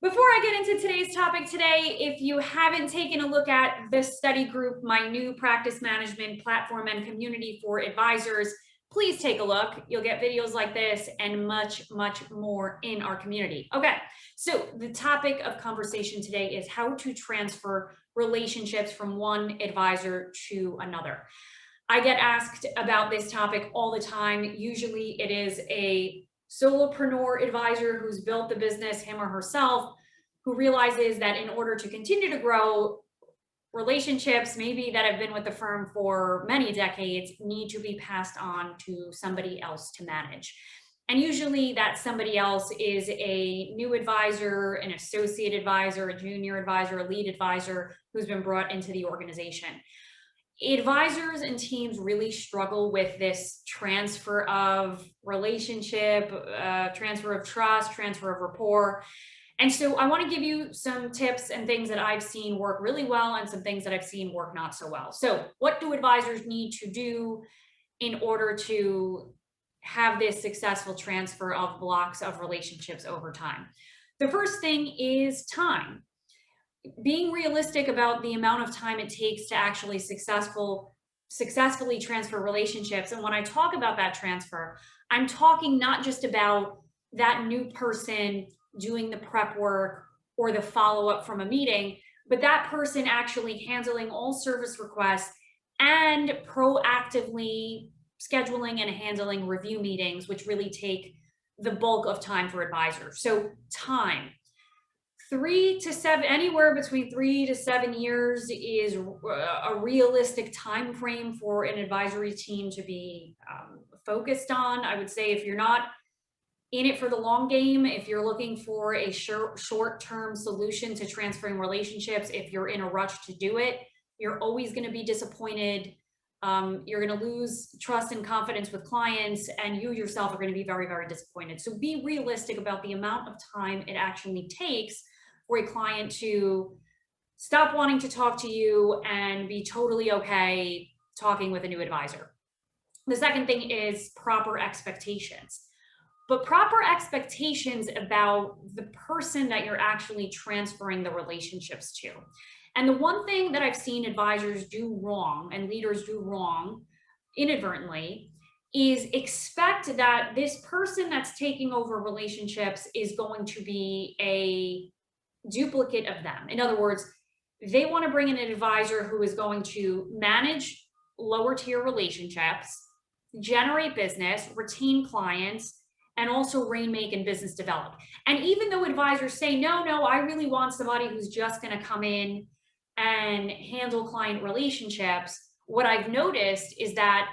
Before I get into today's topic today, if you haven't taken a look at this study group, my new practice management platform and community for advisors, please take a look. You'll get videos like this and much, much more in our community. Okay, so the topic of conversation today is how to transfer relationships from one advisor to another. I get asked about this topic all the time. Usually it is a solopreneur advisor who's built the business, him or herself, who realizes that in order to continue to grow, relationships maybe that have been with the firm for many decades need to be passed on to somebody else to manage. And usually that somebody else is a new advisor, an associate advisor, a junior advisor, a lead advisor who's been brought into the organization. Advisors and teams really struggle with this transfer of relationship, transfer of trust, transfer of rapport. And so I want to give you some tips and things that I've seen work really well and some things that I've seen work not so well. So what do advisors need to do in order to have this successful transfer of blocks of relationships over time? The first thing is time. Being realistic about the amount of time it takes to actually successfully transfer relationships. And when I talk about that transfer, I'm talking not just about that new person doing the prep work or the follow-up from a meeting, but that person actually handling all service requests and proactively scheduling and handling review meetings, which really take the bulk of time for advisors. So time. 3 to 7, anywhere between 3 to 7 years is a realistic time frame for an advisory team to be focused on. I would say if you're not in it for the long game, if you're looking for a short-term solution to transferring relationships, if you're in a rush to do it, you're always going to be disappointed. You're going to lose trust and confidence with clients, and you yourself are going to be very, very disappointed. So be realistic about the amount of time it actually takes for a client to stop wanting to talk to you and be totally okay talking with a new advisor. The second thing is proper expectations. But proper expectations about the person that you're actually transferring the relationships to. And the one thing that I've seen advisors do wrong and leaders do wrong inadvertently is expect that this person that's taking over relationships is going to be a duplicate of them. In other words, they want to bring in an advisor who is going to manage lower tier relationships, generate business, retain clients, and also rainmake and business develop. And even though advisors say, no, I really want somebody who's just going to come in and handle client relationships, what I've noticed is that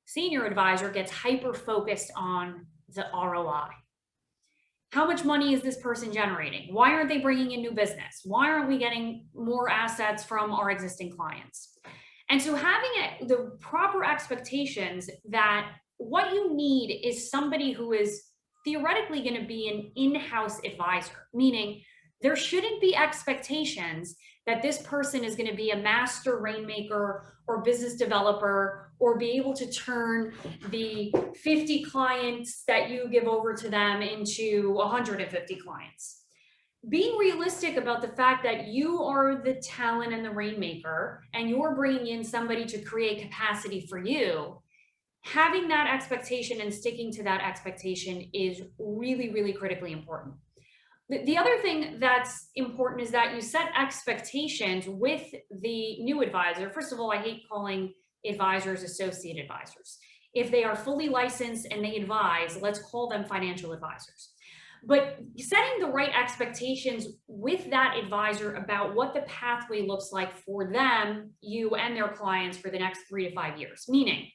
senior advisor gets hyper-focused on the ROI. How much money is this person generating? Why aren't they bringing in new business? Why aren't we getting more assets from our existing clients? And so having the proper expectations that what you need is somebody who is theoretically going to be an in-house advisor, meaning there shouldn't be expectations that this person is going to be a master rainmaker or business developer or be able to turn the 50 clients that you give over to them into 150 clients. Being realistic about the fact that you are the talent and the rainmaker and you're bringing in somebody to create capacity for you, having that expectation and sticking to that expectation is really, really critically important. The other thing that's important is that you set expectations with the new advisor. First of all, I hate calling advisors associate advisors. If they are fully licensed and they advise, let's call them financial advisors. But setting the right expectations with that advisor about what the pathway looks like for them, you and their clients for the next 3 to 5 years, meaning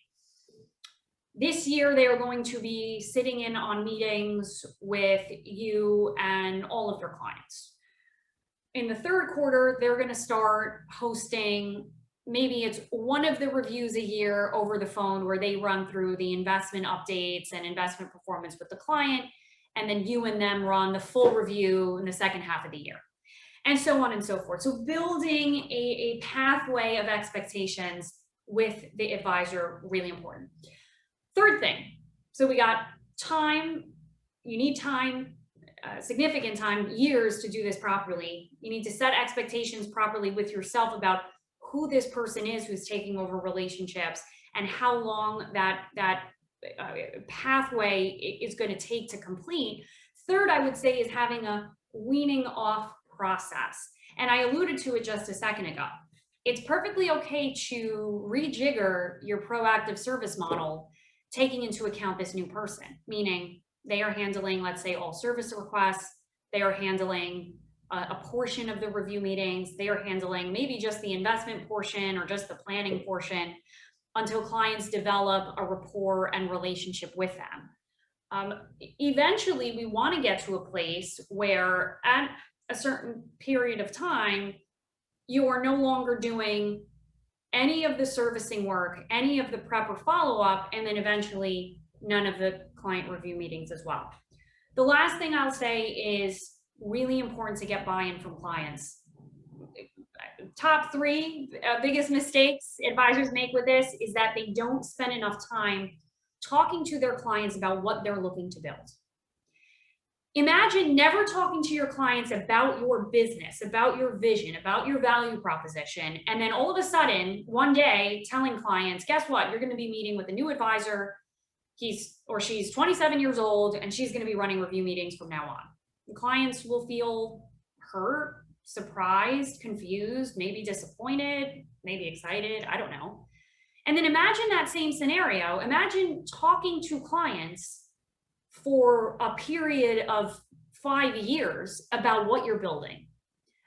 this year, they are going to be sitting in on meetings with you and all of their clients. In the third quarter, they're going to start hosting, maybe it's one of the reviews a year over the phone where they run through the investment updates and investment performance with the client, and then you and them run the full review in the second half of the year, and so on and so forth. So building a pathway of expectations with the advisor, really important. Third thing, so we got time, you need time, significant time, years, to do this properly. You need to set expectations properly with yourself about who this person is who's taking over relationships and how long that pathway is going to take to complete. Third, I would say, is having a weaning off process. And I alluded to it just a second ago. It's perfectly okay to rejigger your proactive service model, taking into account this new person, meaning they are handling, let's say, all service requests, they are handling a portion of the review meetings, they are handling maybe just the investment portion or just the planning portion, until clients develop a rapport and relationship with them. Eventually, we want to get to a place where at a certain period of time, you are no longer doing any of the servicing work, any of the prep or follow-up, and then eventually none of the client review meetings as well. The last thing I'll say is really important to get buy-in from clients. Top three biggest mistakes advisors make with this is that they don't spend enough time talking to their clients about what they're looking to build. Imagine never talking to your clients about your business, about your vision, about your value proposition, and then all of a sudden, one day, telling clients, guess what? You're going to be meeting with a new advisor. He's or she's 27 years old, and she's going to be running review meetings from now on. The clients will feel hurt, surprised, confused, maybe disappointed, maybe excited, I don't know. And then imagine that same scenario. Imagine talking to clients for a period of 5 years about what you're building,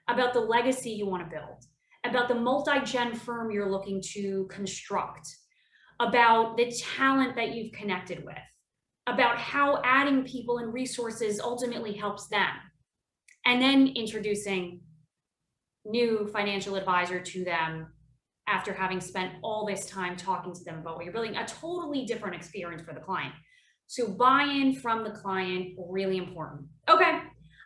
about the legacy you want to build, about the multi-gen firm you're looking to construct, about the talent that you've connected with, about how adding people and resources ultimately helps them, and then introducing new financial advisor to them after having spent all this time talking to them about what you're building. A totally different experience for the client. So buy-in from the client, really important. Okay,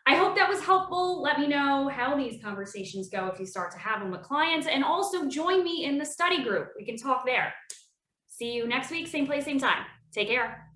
I hope that was helpful. Let me know how these conversations go if you start to have them with clients, and also join me in the study group. We can talk there. See you next week, same place, same time. Take care.